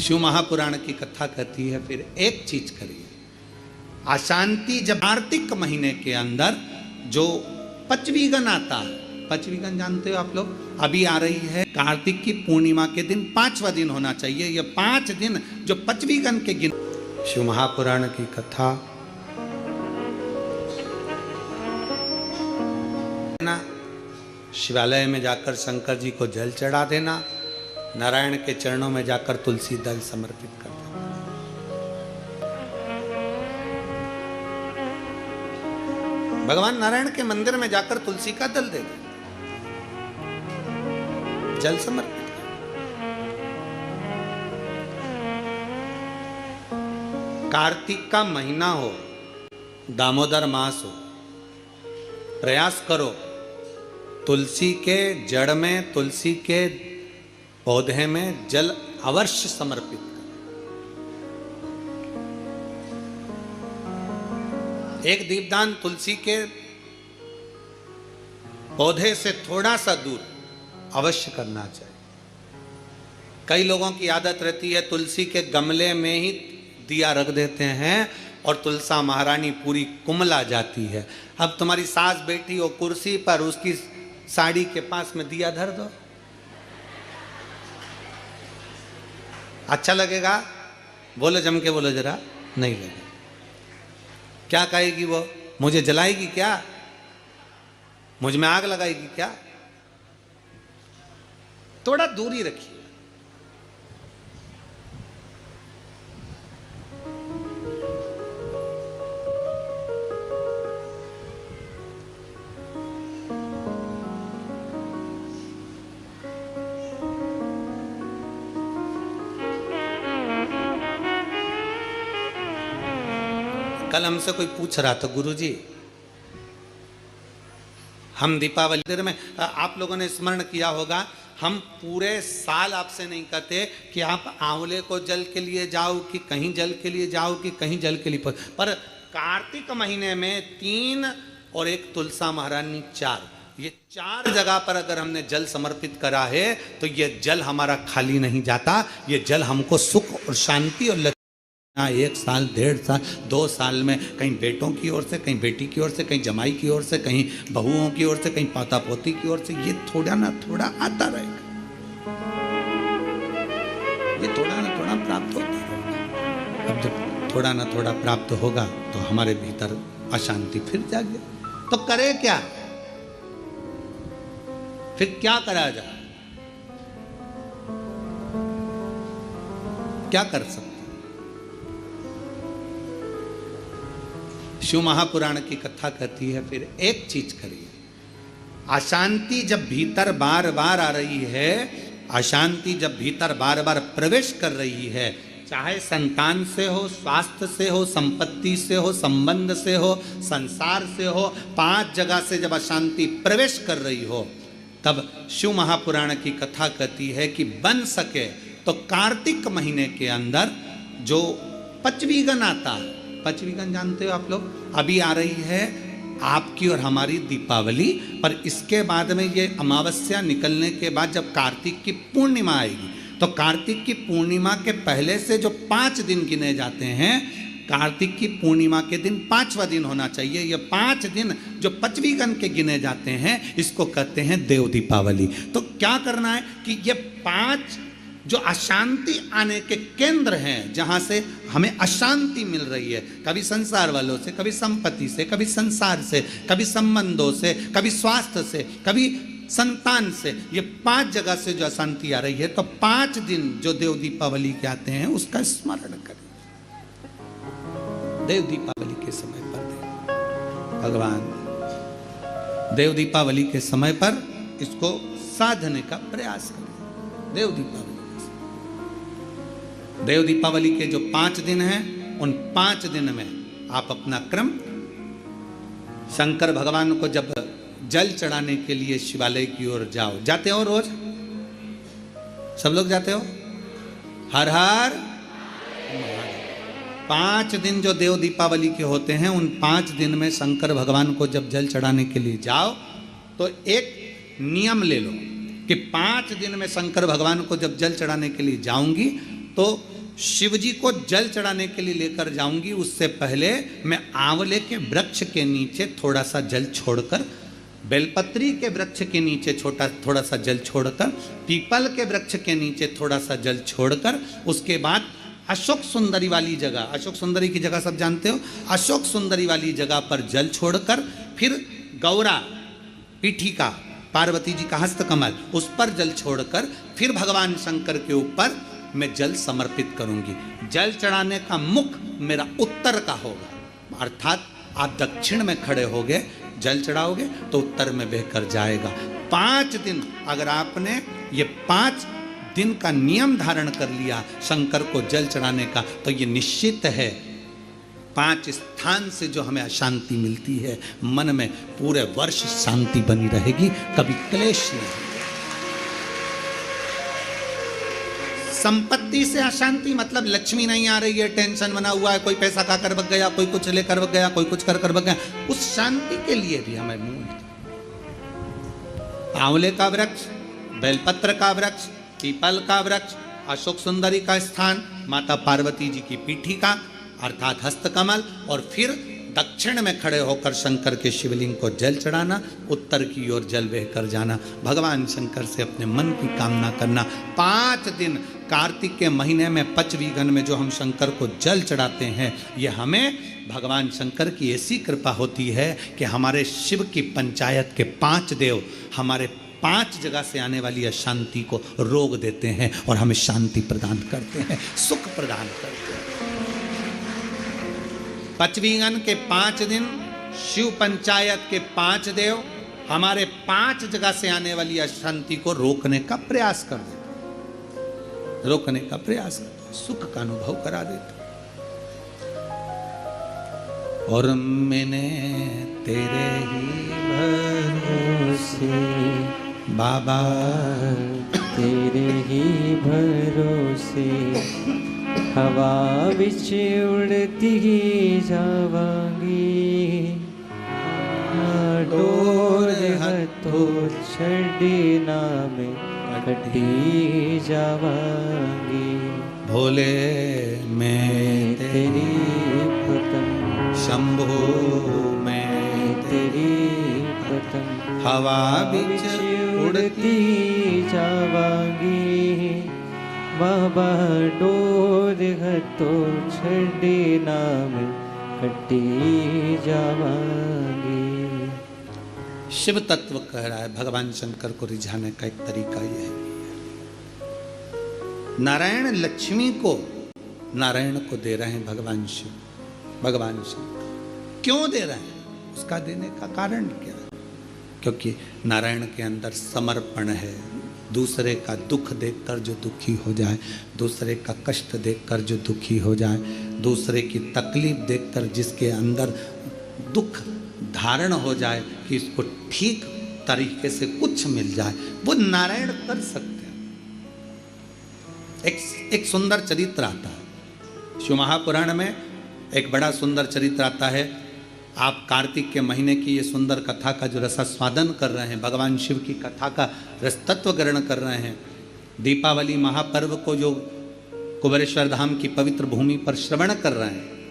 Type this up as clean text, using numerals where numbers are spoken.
शिव महापुराण की कथा कहती है फिर एक चीज करिए, अशांति जब कार्तिक महीने के अंदर जो पचवीगन आता है, पचवीगन जानते हो आप लोग, अभी आ रही है कार्तिक की पूर्णिमा के दिन 5वां दिन होना चाहिए। ये 5 दिन जो पचवीगन के गिन, शिव महापुराण की कथा ना, शिवालय में जाकर शंकर जी को जल चढ़ा देना, नारायण के चरणों में जाकर तुलसी दल समर्पित कर देना। भगवान नारायण के मंदिर में जाकर तुलसी का दल दे देना, जल समर्पित कर। कार्तिक का महीना हो, दामोदर मास हो, प्रयास करो तुलसी के जड़ में, तुलसी के पौधे में जल अवश्य समर्पित करें। एक दीपदान तुलसी के पौधे से थोड़ा सा दूर अवश्य करना चाहिए। कई लोगों की आदत रहती है तुलसी के गमले में ही दिया रख देते हैं और तुलसा महारानी पूरी कुमला जाती है। अब तुम्हारी सास बैठी हो कुर्सी पर, उसकी साड़ी के पास में दिया धर दो, अच्छा लगेगा? बोलो जम के बोलो जरा, नहीं लगेगा। क्या कहेगी वो? मुझे जलाएगी क्या? मुझ में आग लगाएगी क्या? थोड़ा दूरी रखिए। कल हमसे कोई पूछ रहा था, गुरुजी हम दीपावली में, आप लोगों ने स्मरण किया होगा, हम पूरे साल आपसे नहीं कहते कि आप आंवले को जल के लिए जाओ कि कहीं जल के लिए जाओ कि कहीं जल के लिए, पर कार्तिक महीने में 3 और एक तुलसा महारानी 4, ये 4 जगह पर अगर हमने जल समर्पित करा है तो ये जल हमारा खाली नहीं जाता। ये जल हमको सुख और शांति और 1 साल, 1.5 साल, 2 साल में कहीं बेटों की ओर से, कहीं बेटी की ओर से, कहीं जमाई की ओर से, कहीं बहुओं की ओर से, कहीं पोता पोती की ओर से, ये थोड़ा ना थोड़ा आता रहेगा, ये थोड़ा ना थोड़ा प्राप्त होता रहेगा। अब जब थोड़ा ना थोड़ा प्राप्त होगा तो हमारे भीतर अशांति फिर जागे, तो करे क्या? फिर क्या करा जाए? क्या कर सकते? शिव महापुराण की कथा कहती है फिर एक चीज करिए, अशांति जब भीतर बार बार आ रही है, अशांति जब भीतर बार बार प्रवेश कर रही है, चाहे संतान से हो, स्वास्थ्य से हो, संपत्ति से हो, संबंध से हो, संसार से हो, 5 जगह से जब अशांति प्रवेश कर रही हो, तब शिव महापुराण की कथा कहती है कि बन सके तो कार्तिक महीने के अंदर जो पचवीगन आता है, पचवीगन जानते हो आप लोग, अभी आ रही है आपकी और हमारी दीपावली, पर इसके बाद में ये अमावस्या निकलने के बाद जब कार्तिक की पूर्णिमा आएगी, तो कार्तिक की पूर्णिमा के पहले से जो 5 दिन गिने जाते हैं, कार्तिक की पूर्णिमा के दिन 5वां दिन होना चाहिए। ये 5 दिन जो पचवीगन के गिने जाते हैं, इसको कहते हैं देव दीपावली। तो क्या करना है कि ये 5 जो अशांति आने के केंद्र हैं, जहां से हमें अशांति मिल रही है, कभी संसार वालों से, कभी संपत्ति से, कभी संसार से, कभी संबंधों से, कभी स्वास्थ्य से, कभी संतान से, ये 5 जगह से जो अशांति आ रही है, तो 5 दिन जो देव दीपावली के आते हैं उसका स्मरण करें। देव दीपावली के समय पर भगवान देव दीपावली के समय पर इसको साधने का प्रयास करें। देव दीपावली के जो 5 दिन हैं, उन 5 दिन में आप अपना क्रम, शंकर भगवान को जब जल चढ़ाने के लिए शिवालय की ओर जाओ, जाते हो रोज? सब लोग जाते हो? हर हर 5 दिन जो देव दीपावली के होते हैं, उन 5 दिन में शंकर भगवान को जब जल चढ़ाने के लिए जाओ तो एक नियम ले लो कि 5 दिन में शंकर भगवान को जब जल चढ़ाने के लिए जाऊंगी तो शिव जी को जल चढ़ाने के लिए लेकर जाऊंगी, उससे पहले मैं आंवले के वृक्ष के नीचे थोड़ा सा जल छोड़कर, बेलपत्री के वृक्ष के नीचे थोड़ा सा जल छोड़कर, पीपल के वृक्ष के नीचे थोड़ा सा जल छोड़कर, उसके बाद अशोक सुंदरी वाली जगह, अशोक सुंदरी की जगह सब जानते हो, अशोक सुंदरी वाली जगह पर जल छोड़कर, फिर गौरा पीठिका पार्वती जी का हस्तकमल उस पर जल छोड़कर, फिर भगवान शंकर के ऊपर मैं जल समर्पित करूंगी। जल चढ़ाने का मुख मेरा उत्तर का होगा, अर्थात आप दक्षिण में खड़े होगे, जल चढ़ाओगे तो उत्तर में बहकर जाएगा। 5 दिन अगर आपने ये 5 दिन का नियम धारण कर लिया शंकर को जल चढ़ाने का, तो ये निश्चित है 5 स्थान से जो हमें अशांति मिलती है, मन में पूरे वर्ष शांति बनी रहेगी, कभी क्लेश नहीं। संपत्ति से अशांति मतलब लक्ष्मी नहीं आ रही है, टेंशन बना हुआ है, कोई पैसा खाकर भग गया, कोई कुछ लेकर भग गया, कोई कुछ कर भग गया, उस शांति के लिए भी हमें आंवले का वृक्ष, बेलपत्र का वृक्ष, पीपल का वृक्ष, अशोक सुंदरी का स्थान, माता पार्वती जी की पीठिका अर्थात हस्तकमल, और फिर दक्षिण में खड़े होकर शंकर के शिवलिंग को जल चढ़ाना, उत्तर की ओर जल बहकर जाना, भगवान शंकर से अपने मन की कामना करना। 5 दिन कार्तिक के महीने में पचवीगन में जो हम शंकर को जल चढ़ाते हैं, ये हमें भगवान शंकर की ऐसी कृपा होती है कि हमारे शिव की पंचायत के 5 देव हमारे 5 जगह से आने वाली अशांति को रोक देते हैं और हमें शांति प्रदान करते हैं, सुख प्रदान करते हैं। पचवीगन के 5 दिन शिव पंचायत के 5 देव हमारे 5 जगह से आने वाली अशांति को रोकने का प्रयास कर देते, रोकने का प्रयास करते, सुख का अनुभव करा देते। और मैंने तेरे ही भरोसे बाबा, तेरे ही भरोसे हवा बिच उड़ती ही जावांगी, डोर हथों छड़ी ना में कटी जावांगी। भोले मैं तेरी पतंग, शंभो मैं तेरी पतंग हवा बिच उड़ती जावांगी, बाबा डोर हथों छड़ी ना में कटी जावांगी। शिव तत्व कह रहा है, भगवान शंकर को रिझाने का एक तरीका यह है। नारायण लक्ष्मी को, नारायण को दे रहे हैं भगवान शिव, भगवान शंकर क्यों दे रहे हैं, उसका देने का कारण क्या है? क्योंकि नारायण के अंदर समर्पण है। दूसरे का दुख देखकर जो दुखी हो जाए, दूसरे का कष्ट देखकर जो दुखी हो जाए, दूसरे की तकलीफ देखकर जिसके अंदर दुख धारण हो जाए कि इसको ठीक तरीके से कुछ मिल जाए, वो नारायण कर सकते हैं। एक सुंदर चरित्र आता है शिव महापुराण में, एक बड़ा सुंदर चरित्र आता है। आप कार्तिक के महीने की ये सुंदर कथा का जो रसास्वादन कर रहे हैं, भगवान शिव की कथा का रसतत्व ग्रहण कर रहे हैं, दीपावली महापर्व को जो कुबेरेश्वर धाम की पवित्र भूमि पर श्रवण कर रहे हैं,